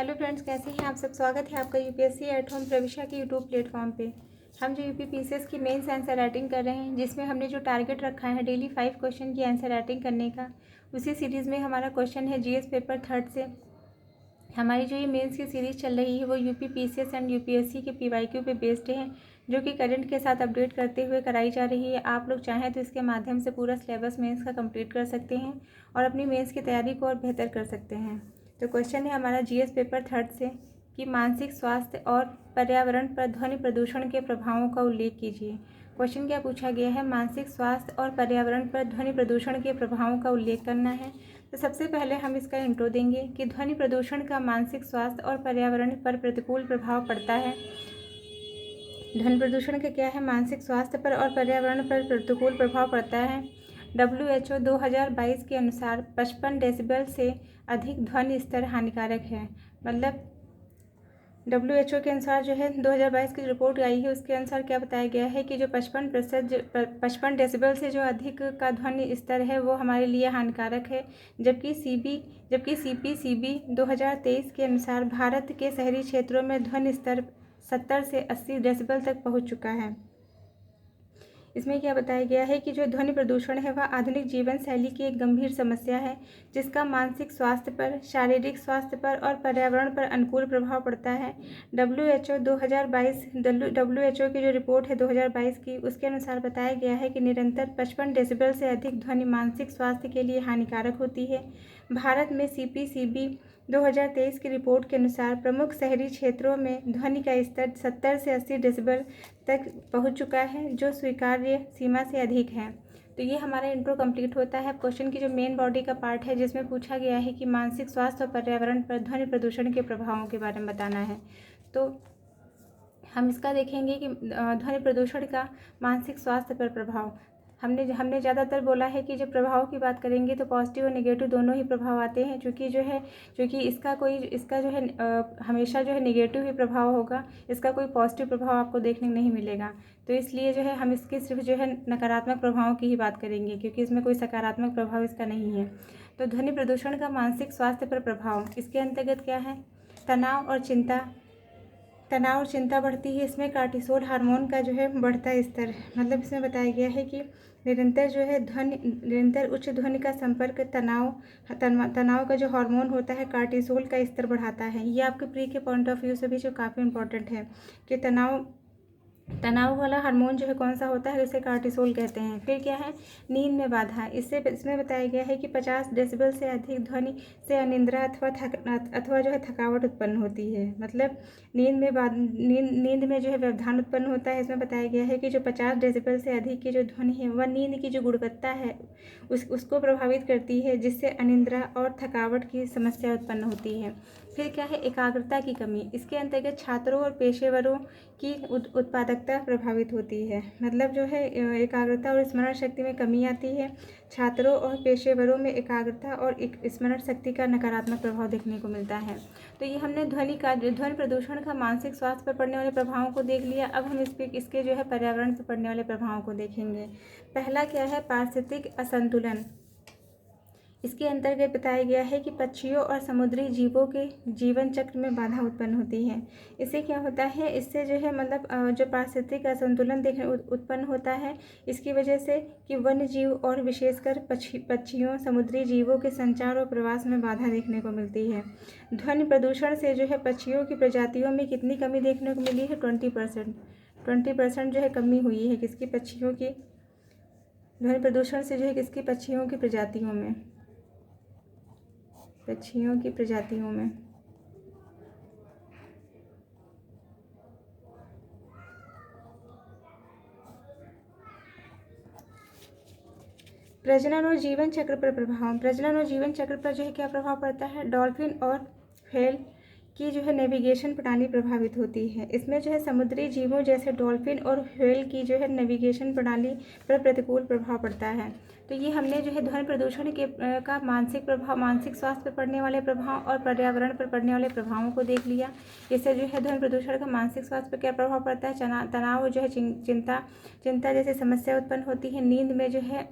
Hello friends, कैसे हैं आप सब। स्वागत है आपका यूपीएससी एट होम प्रविशा के यूट्यूब प्लेटफॉर्म पे। हम जो यूपी पीसीएस की मेंस आंसर राइटिंग कर रहे हैं, जिसमें हमने जो टारगेट रखा है डेली 5 क्वेश्चन की आंसर राइटिंग करने का, उसी सीरीज़ में हमारा क्वेश्चन है जीएस पेपर थर्ड से। हमारी जो ये मेंस की सीरीज़ चल रही है वो यूपी पीसीएस एंड यूपीएससी के पीवाईक्यू पे बेस्ड है, जो कि करंट के साथ अपडेट करते हुए कराई जा रही है। आप लोग चाहें तो इसके माध्यम से पूरा सिलेबस मेंस का कंप्लीट कर सकते हैं और अपनी मेंस की तैयारी को और बेहतर कर सकते हैं। तो क्वेश्चन है हमारा जीएस पेपर थर्ड से कि मानसिक स्वास्थ्य और पर्यावरण पर ध्वनि प्रदूषण के प्रभावों का उल्लेख कीजिए। क्वेश्चन क्या पूछा गया है, मानसिक स्वास्थ्य और पर्यावरण पर ध्वनि प्रदूषण के प्रभावों का उल्लेख करना है। तो सबसे पहले हम इसका इंट्रो देंगे कि ध्वनि प्रदूषण का मानसिक स्वास्थ्य और पर्यावरण पर प्रतिकूल प्रभाव पड़ता है। ध्वनि प्रदूषण का क्या है, मानसिक स्वास्थ्य पर और पर्यावरण पर प्रतिकूल प्रभाव पड़ता है। WHO 2022 के अनुसार 55 डेसिबल से अधिक ध्वनि स्तर हानिकारक है। मतलब WHO के अनुसार जो है 2022 की रिपोर्ट आई है, उसके अनुसार क्या बताया गया है कि जो 55 डेसिबल से जो अधिक का ध्वनि स्तर है वो हमारे लिए हानिकारक है। जबकि CPCB 2023 के अनुसार भारत के शहरी क्षेत्रों में ध्वनि स्तर 70 से 80 डेसिबल तक पहुंच चुका है। इसमें क्या बताया गया है कि जो ध्वनि प्रदूषण है वह आधुनिक जीवन शैली की एक गंभीर समस्या है, जिसका मानसिक स्वास्थ्य पर, शारीरिक स्वास्थ्य पर और पर्यावरण पर अनुकूल प्रभाव पड़ता है। WHO की जो रिपोर्ट है 2022 की, उसके अनुसार बताया गया है कि निरंतर 55 डेसिबल से अधिक ध्वनि मानसिक स्वास्थ्य के लिए हानिकारक होती है। भारत में CPCB 2023 की रिपोर्ट के अनुसार प्रमुख शहरी क्षेत्रों में ध्वनि का स्तर 70 से 80 डेसिबल तक पहुंच चुका है, जो स्वीकार्य सीमा से अधिक है। तो ये हमारा इंट्रो कंप्लीट होता है। क्वेश्चन की जो मेन बॉडी का पार्ट है, जिसमें पूछा गया है कि मानसिक स्वास्थ्य और पर्यावरण पर ध्वनि प्रदूषण के प्रभावों के बारे में बताना है। तो हम इसका देखेंगे कि ध्वनि प्रदूषण का मानसिक स्वास्थ्य पर प्रभाव। हमने ज़्यादातर बोला है कि जब प्रभाव की बात करेंगे तो पॉजिटिव और नेगेटिव दोनों ही प्रभाव आते हैं, क्योंकि इसका जो है हमेशा जो है नेगेटिव ही प्रभाव होगा, इसका कोई पॉजिटिव प्रभाव आपको देखने को नहीं मिलेगा। तो इसलिए जो है हम इसके सिर्फ जो है नकारात्मक प्रभावों की ही बात करेंगे, क्योंकि इसमें कोई सकारात्मक प्रभाव इसका नहीं है। तो ध्वनि प्रदूषण का मानसिक स्वास्थ्य पर प्रभाव, इसके अंतर्गत क्या है, तनाव और चिंता बढ़ती है। इसमें कार्टिसोल हार्मोन का जो है बढ़ता स्तर, मतलब इसमें बताया गया है कि निरंतर उच्च ध्वनि का संपर्क तनाव का जो हार्मोन होता है कार्टिसोल का स्तर बढ़ाता है। ये आपके प्री के पॉइंट ऑफ व्यू से भी जो काफ़ी इंपॉर्टेंट है कि तनाव वाला हार्मोन जो है कौन सा होता है, उसे कार्टिसोल कहते हैं। फिर क्या है, नींद में बाधा। इसमें बताया गया है कि 50 डेसिबल से अधिक ध्वनि से अनिद्रा अथवा जो है थकावट उत्पन्न होती है। मतलब नींद में जो है व्यवधान उत्पन्न होता है। इसमें बताया गया है कि जो 50 डेसिबल से अधिक की जो ध्वनि है वह नींद की जो गुणवत्ता है उसको प्रभावित करती है, जिससे अनिद्रा और थकावट की समस्या उत्पन्न होती है। फिर क्या है, एकाग्रता की कमी। इसके अंतर्गत छात्रों और पेशेवरों की उत्पादकता प्रभावित होती है। मतलब जो है एकाग्रता और स्मरण शक्ति में कमी आती है। छात्रों और पेशेवरों में एकाग्रता और स्मरण शक्ति का नकारात्मक प्रभाव देखने को मिलता है। तो ये हमने ध्वनि प्रदूषण का मानसिक स्वास्थ्य पर पड़ने वाले प्रभावों को देख लिया। अब हम इसके जो है पर्यावरण पर पड़ने वाले प्रभावों को देखेंगे। पहला क्या है, पारिस्थितिक असंतुलन। इसके अंतर्गत बताया गया है कि पक्षियों और समुद्री जीवों के जीवन चक्र में बाधा उत्पन्न होती है। इससे क्या होता है, इससे जो है मतलब जो पारिस्थितिक असंतुलन उत्पन्न होता है, इसकी वजह से कि वन्य जीव और विशेषकर पक्षियों समुद्री जीवों के संचार और प्रवास में बाधा देखने को मिलती है। ध्वनि प्रदूषण से जो है पक्षियों की प्रजातियों में कितनी कमी देखने को मिली है, 20% जो है कमी हुई है किसकी, पक्षियों की। ध्वनि प्रदूषण से जो है किसकी, पक्षियों की प्रजातियों में। प्रजनन और जीवन चक्र पर प्रभाव। प्रजनन और जीवन चक्र पर जो है क्या प्रभाव पड़ता है, डॉल्फिन और व्हेल की जो है नेविगेशन प्रणाली प्रभावित होती है। इसमें जो है समुद्री जीवों जैसे डॉल्फिन और व्हेल की जो है नेविगेशन प्रणाली पर प्रतिकूल प्रभाव पड़ता है। तो ये हमने जो है ध्वनि प्रदूषण का मानसिक स्वास्थ्य पर पड़ने वाले प्रभाव और पर्यावरण पर पड़ने वाले प्रभावों को देख लिया। इससे जो है ध्वनि प्रदूषण का मानसिक स्वास्थ्य पर क्या प्रभाव पड़ता है, तनाव जो है चिंता जैसी समस्या उत्पन्न होती है। नींद में जो है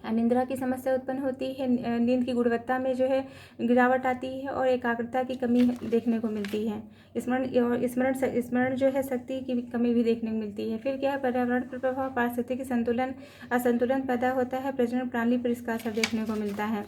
अनिद्रा की समस्या उत्पन्न होती है, नींद की गुणवत्ता में जो है गिरावट आती है और एकाग्रता की कमी देखने को मिलती है। स्मरण जो है शक्ति की कमी भी देखने को मिलती है। फिर क्या है, पर्यावरण पर प्रभाव, पारिस्थितिक असंतुलन पैदा होता है, प्रजनन प्रणाली पर इसका असर देखने को मिलता है।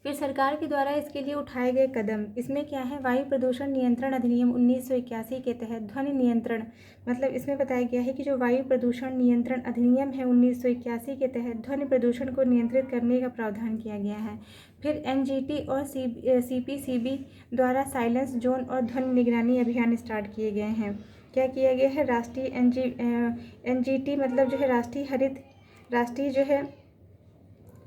फिर सरकार के द्वारा इसके लिए उठाए गए कदम, इसमें क्या है, वायु प्रदूषण नियंत्रण अधिनियम 1981 के तहत ध्वनि नियंत्रण, मतलब इसमें बताया गया है कि जो वायु प्रदूषण नियंत्रण अधिनियम है 1981 के तहत ध्वनि प्रदूषण को नियंत्रित करने का प्रावधान किया गया है। फिर एनजीटी और सीपीसीबी द्वारा साइलेंस जोन और ध्वनि निगरानी अभियान स्टार्ट किए गए हैं। क्या किया गया है, राष्ट्रीय एनजीटी मतलब जो है राष्ट्रीय जो है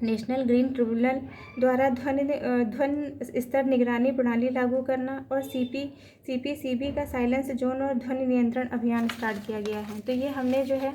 नेशनल ग्रीन ट्रिब्यूनल द्वारा ध्वनि स्तर निगरानी प्रणाली लागू करना, और सीपीसीबी का साइलेंस जोन और ध्वनि नियंत्रण अभियान स्टार्ट किया गया है। तो ये हमने जो है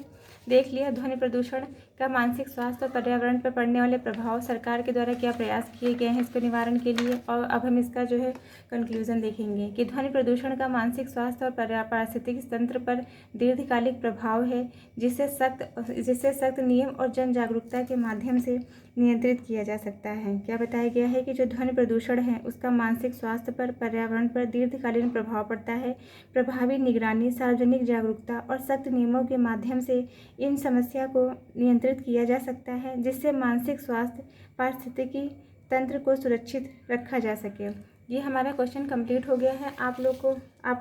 देख लिया ध्वनि प्रदूषण का मानसिक स्वास्थ्य और पर्यावरण पर पड़ने वाले प्रभाव, सरकार के द्वारा क्या प्रयास किए गए हैं इसके निवारण के लिए। और अब हम इसका जो है कंक्लूजन देखेंगे कि ध्वनि प्रदूषण का मानसिक स्वास्थ्य और पारिस्थितिक तंत्र पर दीर्घकालिक प्रभाव है, जिससे सख्त नियम और जन जागरूकता के माध्यम से नियंत्रित किया जा सकता है। क्या बताया गया है कि जो ध्वनि प्रदूषण है उसका मानसिक स्वास्थ्य पर, पर्यावरण पर दीर्घकालीन प्रभाव पड़ता है। प्रभावी निगरानी, सार्वजनिक जागरूकता और सख्त नियमों के माध्यम से इन समस्या को नियंत्रित किया जा सकता है, जिससे मानसिक स्वास्थ्य पारिस्थितिकी तंत्र को सुरक्षित रखा जा सके। ये हमारा क्वेश्चन कंप्लीट हो गया है। आप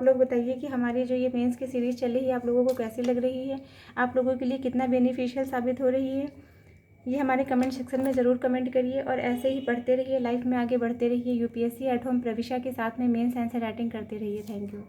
लोग बताइए कि हमारी जो ये मेंस की सीरीज़ चल रही है आप लोगों को कैसी लग रही है, आप लोगों के लिए कितना बेनिफिशियल साबित हो रही है, ये हमारे कमेंट सेक्शन में ज़रूर कमेंट करिए। और ऐसे ही पढ़ते रहिए, लाइफ में आगे बढ़ते रहिए, यूपीएससी एट होम प्रविशा के साथ में मेंस आंसर राइटिंग करते रहिए। Thank you.